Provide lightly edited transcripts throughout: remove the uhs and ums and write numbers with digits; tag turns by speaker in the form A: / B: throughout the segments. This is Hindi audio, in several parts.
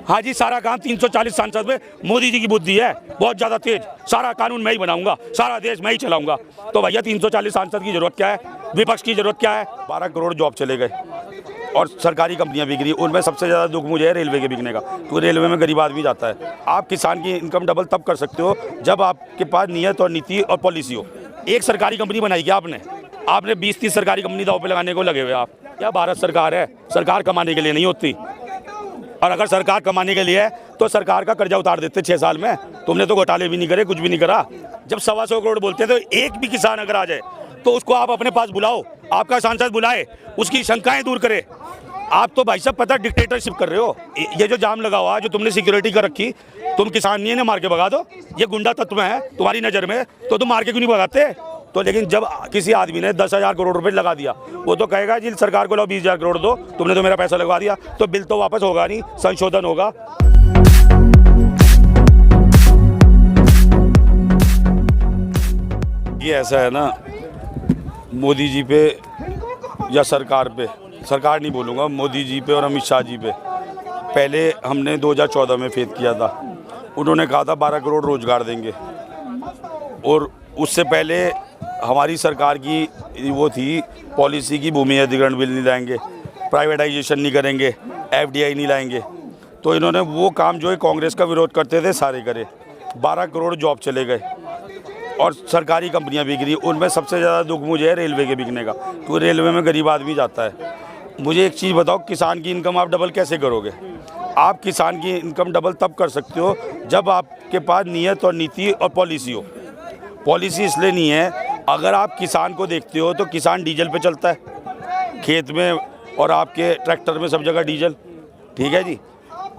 A: हाँ जी, सारा काम 340 सांसद में मोदी जी की बुद्धि है, बहुत ज़्यादा तेज। सारा कानून मैं ही बनाऊंगा, सारा देश मैं ही चलाऊंगा। तो भैया 340 सांसद की जरूरत क्या है, विपक्ष की जरूरत क्या है? 12 करोड़ जॉब चले गए और सरकारी कंपनियां बिक रही। उनमें सबसे ज़्यादा दुख मुझे है रेलवे के बिकने का, क्योंकि रेलवे में गरीब आदमी जाता है। आप किसान की इनकम डबल तब कर सकते हो जब आपके पास नीयत और नीति और पॉलिसी हो। एक सरकारी कंपनी बनाई क्या आपने 20-30 सरकारी कंपनी दाव पे लगाने को लगे हुए आप। क्या भारत सरकार है? सरकार कमाने के लिए नहीं होती। और अगर सरकार कमाने के लिए है तो सरकार का कर्जा उतार देते 6 साल में। तुमने तो घोटाले भी नहीं करे, कुछ भी नहीं करा। जब 125 करोड़ बोलते हैं तो एक भी किसान अगर आ जाए तो उसको आप अपने पास बुलाओ, आपका सांसद बुलाए, उसकी शंकाएं दूर करे। आप तो भाई साहब पता डिक्टेटरशिप कर रहे हो। ये जो जाम लगा हुआ, जो तुमने सिक्योरिटी कर रखी, तुम किसान नहीं है ना, मार के भगा दो। ये गुंडा तत्व है तुम्हारी नज़र में, तो तुम मार के क्यों नहीं भगाते? तो लेकिन जब किसी आदमी ने 10,000 करोड़ रुपए लगा दिया, वो तो कहेगा जी सरकार को लो 20,000 करोड़ दो, तुमने तो मेरा पैसा लगवा दिया। तो बिल तो वापस होगा नहीं, संशोधन होगा। ये ऐसा है ना, मोदी जी पे या सरकार पे, सरकार नहीं बोलूँगा, मोदी जी पे और अमित शाह जी पे पहले हमने 2014 में फेथ किया था। उन्होंने कहा था 12 करोड़ रोजगार देंगे, और उससे पहले हमारी सरकार की वो थी पॉलिसी की, भूमि अधिग्रहण बिल नहीं लाएंगे, प्राइवेटाइजेशन नहीं करेंगे, FDI नहीं लाएंगे। तो इन्होंने वो काम जो है कांग्रेस का विरोध करते थे सारे करे। 12 करोड़ जॉब चले गए और सरकारी कंपनियां बिक रही। उनमें सबसे ज़्यादा दुख मुझे है रेलवे के बिकने का, क्योंकि रेलवे में गरीब आदमी जाता है। मुझे एक चीज़ बताओ, किसान की इनकम आप डबल कैसे करोगे? आप किसान की इनकम डबल तब कर सकते हो जब आपके पास नीयत और नीति और पॉलिसी हो। पॉलिसी इसलिए नहीं है, अगर आप किसान को देखते हो तो किसान डीजल पे चलता है खेत में, और आपके ट्रैक्टर में सब जगह डीजल, ठीक है जी,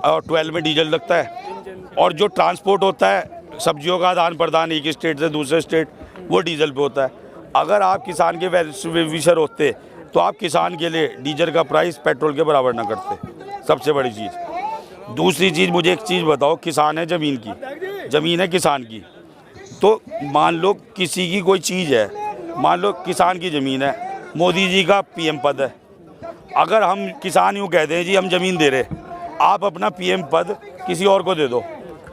A: और 12 में डीजल लगता है। और जो ट्रांसपोर्ट होता है, सब्जियों का आदान प्रदान एक स्टेट से दूसरे स्टेट, वो डीजल पे होता है। अगर आप किसान के वेलविशर होते तो आप किसान के लिए डीजल का प्राइस पेट्रोल के बराबर ना करते। सबसे बड़ी चीज़। दूसरी चीज़, मुझे एक चीज़ बताओ, किसान है ज़मीन की, ज़मीन है किसान की। तो मान लो किसी की कोई चीज़ है, मान लो किसान की ज़मीन है, मोदी जी का PM पद है। अगर हम किसान यूँ कहते हैं जी हम ज़मीन दे रहे, आप अपना PM पद किसी और को दे दो,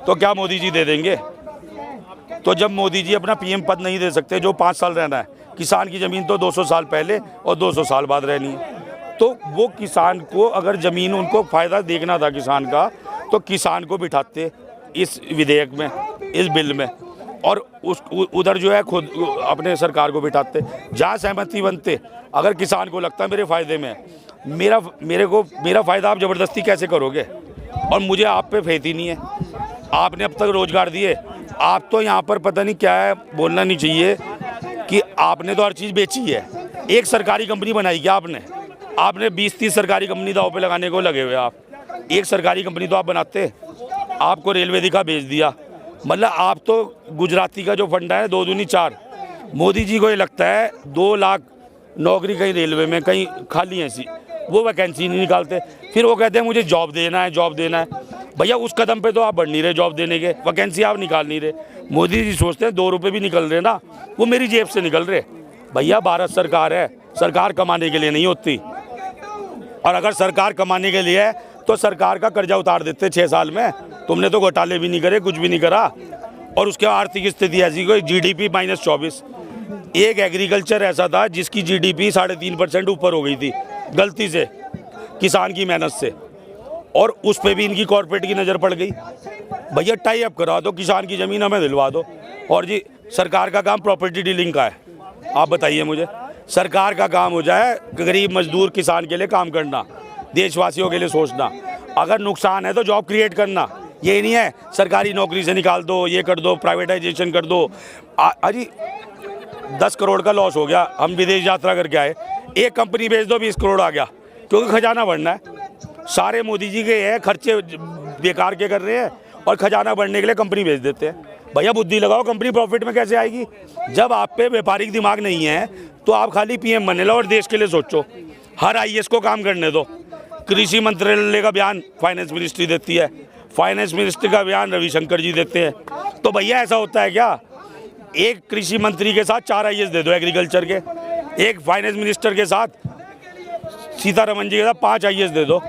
A: तो क्या मोदी जी दे देंगे? तो जब मोदी जी अपना PM पद नहीं दे सकते, जो 5 साल रहना है, किसान की ज़मीन तो 200 साल पहले और 200 साल बाद रहनी है। तो वो किसान को, अगर ज़मीन उनको फ़ायदा देखना था किसान का, तो किसान को बिठाते इस विधेयक में, इस बिल में, और उधर जो है खुद अपने सरकार को बिठाते। जहाँ सहमति बनते, अगर किसान को लगता है मेरे फ़ायदे में, मेरा फ़ायदा आप ज़बरदस्ती कैसे करोगे? और मुझे आप पे फेथ ही नहीं है। आपने अब तक रोज़गार दिए, आप तो यहाँ पर पता नहीं क्या है, बोलना नहीं चाहिए कि आपने तो हर चीज़ बेची है। एक सरकारी कंपनी बनाई क्या आपने 20-30 सरकारी कंपनी दाव पे लगाने को लगे हुए आप। एक सरकारी कंपनी तो आप बनाते, आपको रेलवे दिखा बेच दिया। मतलब आप तो गुजराती का जो फंडा है 2 दूनी 4, मोदी जी को ये लगता है 2 लाख नौकरी कहीं रेलवे में कहीं खाली है सी, वो वैकेंसी नहीं निकालते। फिर वो कहते हैं मुझे जॉब देना है। भैया उस कदम पे तो आप बढ़ नहीं रहे जॉब देने के, वैकेंसी आप निकाल नहीं रहे। मोदी जी सोचते हैं 2 रुपये भी निकल रहे ना, वो मेरी जेब से निकल रहे। भैया भारत सरकार है, सरकार कमाने के लिए नहीं होती। और अगर सरकार कमाने के लिए है तो सरकार का कर्जा उतार देते 6 साल में। तुमने तो घोटाले भी नहीं करे, कुछ भी नहीं करा। और उसके आर्थिक स्थिति ऐसी कोई GDP -24। एक एग्रीकल्चर ऐसा था जिसकी GDP 3.5% ऊपर हो गई थी गलती से, किसान की मेहनत से, और उस पर भी इनकी कॉर्पोरेट की नज़र पड़ गई। भैया टाई अप करा दो, किसान की ज़मीन हमें दिलवा दो। और जी सरकार का काम प्रॉपर्टी डीलिंग का है, आप बताइए मुझे। सरकार का काम हो जाए गरीब मजदूर किसान के लिए काम करना, देशवासियों के लिए सोचना। अगर नुकसान है तो जॉब क्रिएट करना। ये नहीं है सरकारी नौकरी से निकाल दो, ये कर दो, प्राइवेटाइजेशन कर दो। अजी 10 करोड़ का लॉस हो गया, हम विदेश यात्रा करके आए, एक कंपनी बेच दो 20 करोड़ आ गया, क्योंकि खजाना बढ़ना है। सारे मोदी जी के हैं, खर्चे बेकार के कर रहे हैं और खजाना बढ़ने के लिए कंपनी बेच देते हैं। भैया बुद्धि लगाओ, कंपनी प्रॉफिट में कैसे आएगी? जब आप पे व्यापारिक दिमाग नहीं है तो आप खाली PM बनने लो और देश के लिए सोचो। हर IAS को काम करने दो। कृषि मंत्रालय का बयान फाइनेंस मिनिस्ट्री देती है, फाइनेंस मिनिस्ट्री का बयान रविशंकर जी देते हैं। तो भैया ऐसा होता है क्या? एक कृषि मंत्री के साथ 4 IAS दे दो एग्रीकल्चर के, एक फाइनेंस मिनिस्टर के साथ सीतारमन जी के साथ 5 IAS दे दो।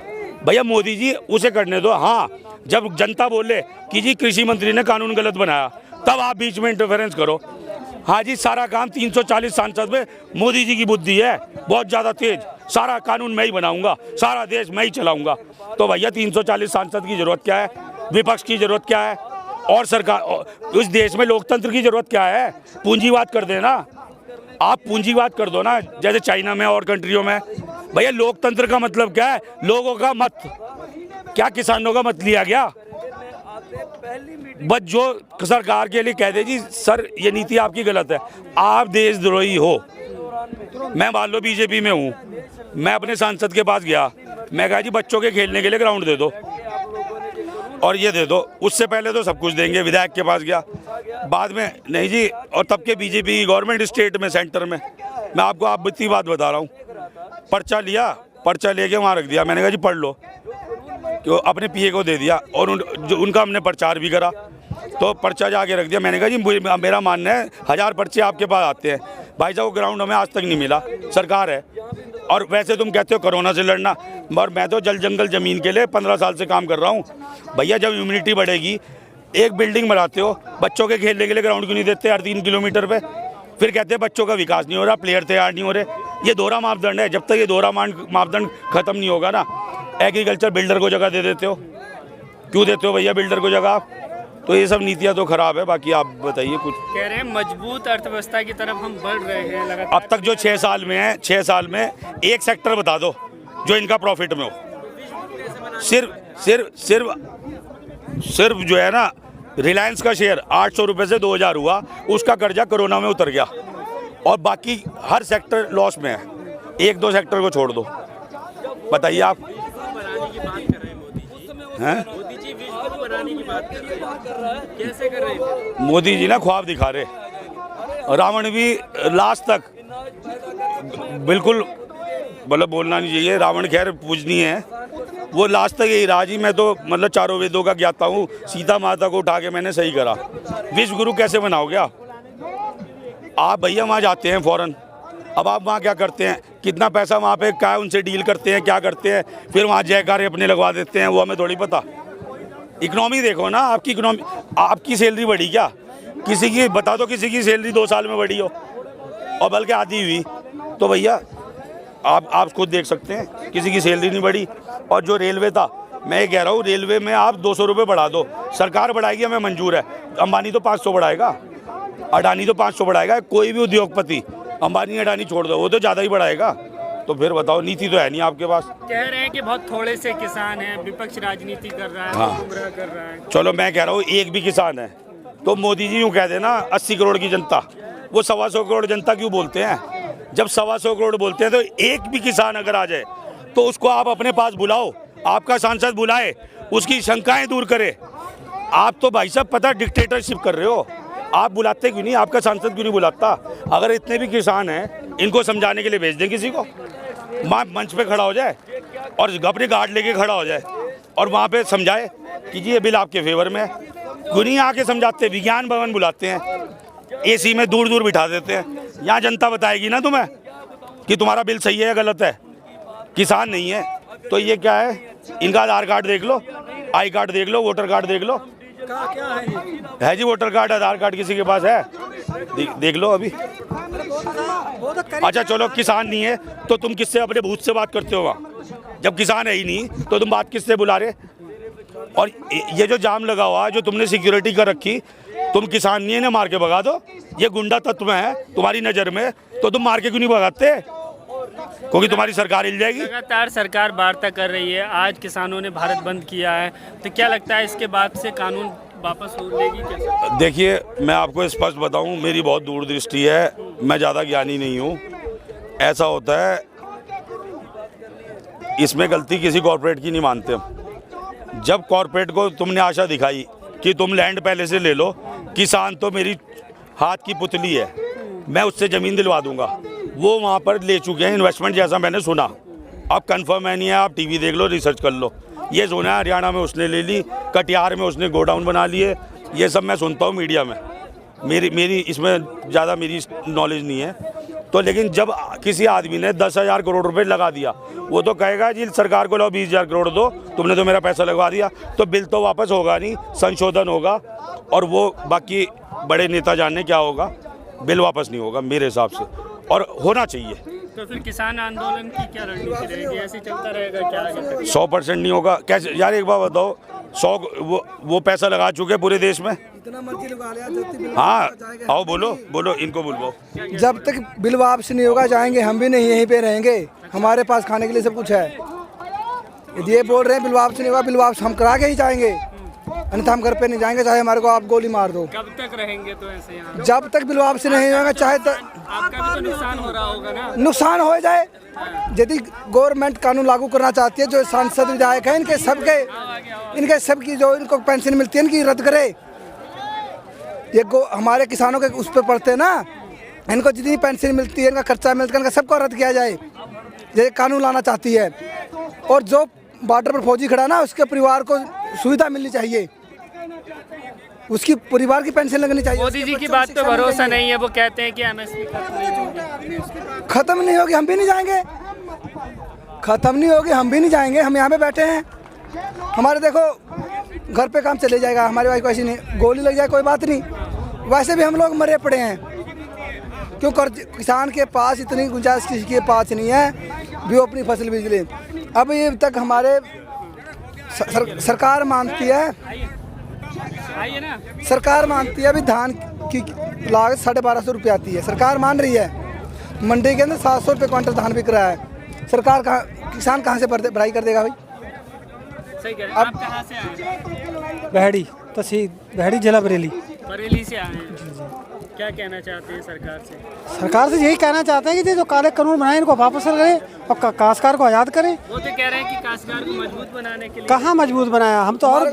A: भैया मोदी जी उसे करने दो। हाँ, जब जनता बोले कि जी कृषि मंत्री ने कानून गलत बनाया, तब आप बीच में इंटरफेरेंस करो। हाँ जी, सारा काम 340 सांसद में मोदी जी की बुद्धि है, बहुत ज़्यादा तेज। सारा कानून मैं ही बनाऊंगा, सारा देश मैं ही चलाऊंगा। तो भैया 340 सांसद की जरूरत क्या है, विपक्ष की जरूरत क्या है, और सरकार, उस देश में लोकतंत्र की जरूरत क्या है? पूंजीवाद कर देना, आप पूंजीवाद कर दो ना, जैसे चाइना में और कंट्रियों में। भैया लोकतंत्र का मतलब क्या है? लोगों का मत, क्या किसानों का मत लिया गया? बस जो सरकार के लिए कह दे जी सर ये नीति आपकी गलत है, आप देशद्रोही हो। मैं मान लो बीजेपी में हूँ, मैं अपने सांसद के पास गया, मैं कहा जी बच्चों के खेलने के लिए ग्राउंड दे दो और ये दे दो। उससे पहले तो सब कुछ देंगे, विधायक के पास गया, बाद में नहीं जी। और तब के बीजेपी की गवर्नमेंट स्टेट में, सेंटर में, मैं आपको आप बीती बात बता रहा हूँ, पर्चा लिया, पर्चा लेके वहाँ रख दिया। मैंने कहा जी पढ़ लो, तो अपने पीए को दे दिया और उनका हमने प्रचार भी करा, तो पर्चा जाके रख दिया। मैंने कहा जी मेरा मानना है 1000 पर्चे आपके पास आते हैं, भाई साहब वो ग्राउंड हमें आज तक नहीं मिला, सरकार है। और वैसे तुम कहते हो कोरोना से लड़ना, और मैं तो जल जंगल ज़मीन के लिए 15 साल से काम कर रहा हूँ। भैया जब इम्यूनिटी बढ़ेगी, एक बिल्डिंग बनाते हो, बच्चों के खेलने के लिए ग्राउंड क्यों नहीं देते हर 3 किलोमीटर पे? फिर कहते हैं बच्चों का विकास नहीं हो रहा, प्लेयर तैयार नहीं हो रहे। ये दोहरा मापदंड है। जब तक ये दोहरा मापदंड खत्म नहीं होगा ना, एग्रीकल्चर बिल्डर को जगह दे देते हो, क्यों देते हो भैया बिल्डर को जगह आप? तो ये सब नीतियाँ तो खराब है। बाकी आप बताइए कुछ।
B: कह रहे हैं मजबूत अर्थव्यवस्था की तरफ हम बढ़ रहे हैं लगातार।
A: अब तक जो 6 साल में है, 6 साल में एक सेक्टर बता दो जो इनका प्रॉफिट में हो। सिर्फ जो है ना, रिलायंस का शेयर 800 रुपये से 2000 हुआ, उसका कर्जा कोरोना में उतर गया, और बाकी हर सेक्टर लॉस में है। 1-2 सेक्टर को छोड़ दो, बताइए आप हैं?
B: मोदी जी विश्व को बनाने की बात कर रहे हैं, कैसे कर रहे हैं?
A: मोदी जी ना ख्वाब दिखा रहे। रावण भी लास्ट तक बिल्कुल, मतलब बोलना नहीं चाहिए, रावण खैर पूजनीय है, वो लास्ट तक यही रहा जी मैं तो मतलब चारों वेदों का ज्ञाता हूँ, सीता माता को उठा के मैंने सही करा। विश्व गुरु कैसे बनाओगे आप भैया? वहाँ जाते हैं फौरन, अब आप वहाँ क्या करते हैं, कितना पैसा वहाँ पे क्या उनसे डील करते हैं, क्या करते हैं, फिर वहाँ जयकारे अपने लगवा देते हैं, वो हमें थोड़ी पता। इकनॉमी देखो ना, आपकी इकनॉमी, आपकी सैलरी बढ़ी क्या? किसी की बता दो, किसी की सैलरी 2 साल में बढ़ी हो, और बल्कि आधी हुई, तो भैया आप खुद देख सकते हैं किसी की सैलरी नहीं बढ़ी। और जो रेलवे था, मैं ये कह रहा हूँ रेलवे में आप 200 रुपये बढ़ा दो, सरकार बढ़ाएगी, हमें मंजूर है। अंबानी तो 500 बढ़ाएगा, अडानी तो 500 बढ़ाएगा, कोई भी उद्योगपति, अंबानी अडानी छोड़ दो, वो तो ज़्यादा ही बढ़ाएगा। तो फिर बताओ, नीति तो है नहीं आपके पास।
B: कह रहे हैं कि बहुत थोड़े से किसान हैं, विपक्ष राजनीति कर रहा है,
A: हाँ।
B: गुमराह कर रहा है।
A: चलो मैं कह रहा हूँ एक भी किसान है तो मोदी जी यूँ कह देना 80 करोड़ की जनता, वो 125 करोड़ जनता क्यों बोलते हैं? जब 125 करोड़ बोलते हैं तो एक भी किसान अगर आ जाए तो उसको आप अपने पास बुलाओ, आपका सांसद बुलाए, उसकी शंकाएं दूर करे। आप तो भाई साहब पता डिक्टेटरशिप कर रहे हो, आप बुलाते क्यों नहीं? आपका सांसद क्यों नहीं बुलाता? अगर इतने भी किसान हैं, इनको समझाने के लिए भेज दें किसी को, मंच पे खड़ा हो जाए और अपने गार्ड लेके खड़ा हो जाए और वहाँ पे समझाए कि जी ये बिल आपके फेवर में है। क्यों नहीं आके समझाते? विज्ञान भवन बुलाते हैं, एसी में दूर दूर बिठा देते हैं, यहाँ जनता बताएगी ना तुम्हें कि तुम्हारा बिल सही है या गलत है। किसान नहीं है तो ये क्या है? इनका आधार कार्ड देख लो, आई कार्ड देख लो, वोटर कार्ड देख लो। क्या है जी? वोटर कार्ड, आधार कार्ड किसी के पास है? देख लो अभी। अच्छा चलो, किसान नहीं है तो तुम किससे अपने भूत से बात करते हो वहाँ? जब किसान है ही नहीं तो तुम बात किससे बुला रहे? और ये जो जाम लगा हुआ है, जो तुमने सिक्योरिटी कर रखी, तुम किसान नहीं है ना, मार के भगा दो। ये गुंडा तत्व है तुम्हारी नज़र में, तो तुम मार के क्यों नहीं भगाते? क्योंकि तुम्हारी सरकार हिल जाएगी।
B: लगातार सरकार वार्ता कर रही है, आज किसानों ने भारत बंद किया है, तो क्या लगता है इसके बाद से कानून वापस लेगी कैसे?
A: देखिए मैं आपको स्पष्ट बताऊं, मेरी बहुत दूरदृष्टि है, मैं ज़्यादा ज्ञानी नहीं हूं। ऐसा होता है, इसमें गलती किसी कॉर्पोरेट की नहीं मानते हम। जब कॉर्पोरेट को तुमने आशा दिखाई कि तुम लैंड पहले से ले लो, किसान तो मेरी हाथ की पुतली है, मैं उससे ज़मीन दिलवा दूंगा, वो वहाँ पर ले चुके हैं इन्वेस्टमेंट, जैसा मैंने सुना। अब कंफर्म है नहीं है, आप टीवी देख लो, रिसर्च कर लो। ये सुना है हरियाणा में उसने ले ली, कटिहार में उसने गोडाउन बना लिए, ये सब मैं सुनता हूँ मीडिया में। मेरी इसमें ज़्यादा मेरी नॉलेज नहीं है। तो लेकिन जब किसी आदमी ने 10,000 करोड़ रुपए लगा दिया, वो तो कहेगा जी सरकार को लो 20,000 करोड़ दो, तुमने तो मेरा पैसा लगवा दिया, तो बिल तो वापस होगा नहीं, संशोधन होगा और वो बाकी बड़े नेता जाने क्या होगा, बिल वापस नहीं होगा मेरे हिसाब से, और होना चाहिए।
B: तो फिर किसान आंदोलन की क्या रणनीति रहेगी, ऐसे चलता रहेगा क्या आगे तक?
A: 100% नहीं होगा कैसे यार, एक बात बताओ, 100 वो पैसा लगा चुके हैं पूरे देश में,
C: इतना मर्जी लगा लिया।
A: हाँ आओ बोलो इनको बुलवाओ।
C: जब तक बिल वापस नहीं होगा जाएंगे हम भी नहीं, यहीं पे रहेंगे, हमारे पास खाने के लिए सब कुछ है। यदि ये बोल रहे हैं बिल वापस नहीं होगा, बिल वापस हम करा के ही जाएंगे, अन्यथा हम घर पे नहीं जाएंगे, चाहे हमारे को आप गोली मार दो।
B: कब तक रहेंगे तो ऐसे यहाँ?
C: जब तक बिल वापस नहीं होगा, चाहे
B: आपका भी तो नुकसान हो रहा होगा ना।
C: नुकसान हो जाए। यदि गवर्नमेंट कानून लागू करना चाहती है, जो सांसद विधायक हैं इनके सबकी जो इनको पेंशन मिलती है इनकी रद्द करे। ये हमारे किसानों के उस पर पड़ते हैं ना, इनको जितनी पेंशन मिलती है, इनका खर्चा मिलता है, इनका सबको रद्द किया जाए, ये कानून लाना चाहती है। और जो बॉर्डर पर फौजी खड़ा ना, उसके परिवार को सुविधा मिलनी चाहिए, उसकी परिवार की पेंशन लगनी चाहिए।
B: मोदी जी की बात पे भरोसा नहीं है, वो कहते हैं कि एमएसपी खत्म नहीं होगी।
C: खत्म नहीं होगी हम भी नहीं जाएंगे, खत्म नहीं होगी हम भी नहीं जाएंगे। हम यहाँ पे बैठे हैं, हमारे देखो घर पे काम चले जाएगा, हमारी वाइफ ऐसी नहीं, गोली लग जाए कोई बात नहीं, वैसे भी हम लोग मरे पड़े हैं। क्यों किसान के पास इतनी गुंजाइश किसी के पास नहीं है भी वो अपनी फसल बीज ले। अब ये तक हमारे सरकार मानती है,
B: आइए ना,
C: सरकार मानती है अभी धान की लागत 1250 रुपये आती है, सरकार मान रही है। मंडी के अंदर 700 रुपये क्विंटल धान बिक रहा है, सरकार कहाँ, किसान कहाँ से भराई कर देगा भाई?
B: सही कह रहे हैं। आप कहाँ से आए हैं?
D: बहड़ी तहसील बहड़ी जिला बरेली।
B: बरेली से आए हैं। क्या कहना चाहते हैं सरकार से?
D: सरकार से यही कहना चाहते हैं कि जो काले कानून बनाए इनको वापस करें और काश्तकार को आज़ाद करें।
B: वो तो कह रहे हैं कि काश्तकार को मजबूत बनाने के लिए।
D: कहाँ मजबूत बनाया, हम तो और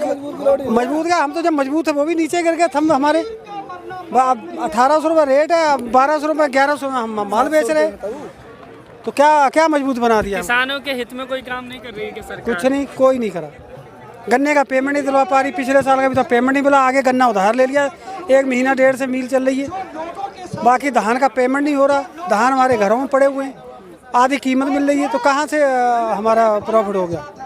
D: मजबूत गए, हम तो जब मजबूत है वो भी नीचे गिर गए। हम हमारे 1800 रुपये रेट है, 1200 रुपये 1100 में हम माल बेच रहे, तो क्या मजबूत बना दिया?
B: किसानों के हित में कोई काम नहीं कर रही है कि सरकार?
D: कुछ नहीं, कोई नहीं करा। गन्ने का पेमेंट नहीं दिलवा पा रही, पिछले साल का भी तो पेमेंट नहीं मिला, आगे गन्ना उधार ले लिया, 1 महीना 1.5 से मिल चल रही है, बाकी धान का पेमेंट नहीं हो रहा। धान हमारे घरों में पड़े हुए हैं, आधी कीमत मिल रही है, तो कहाँ से हमारा प्रॉफिट हो गया?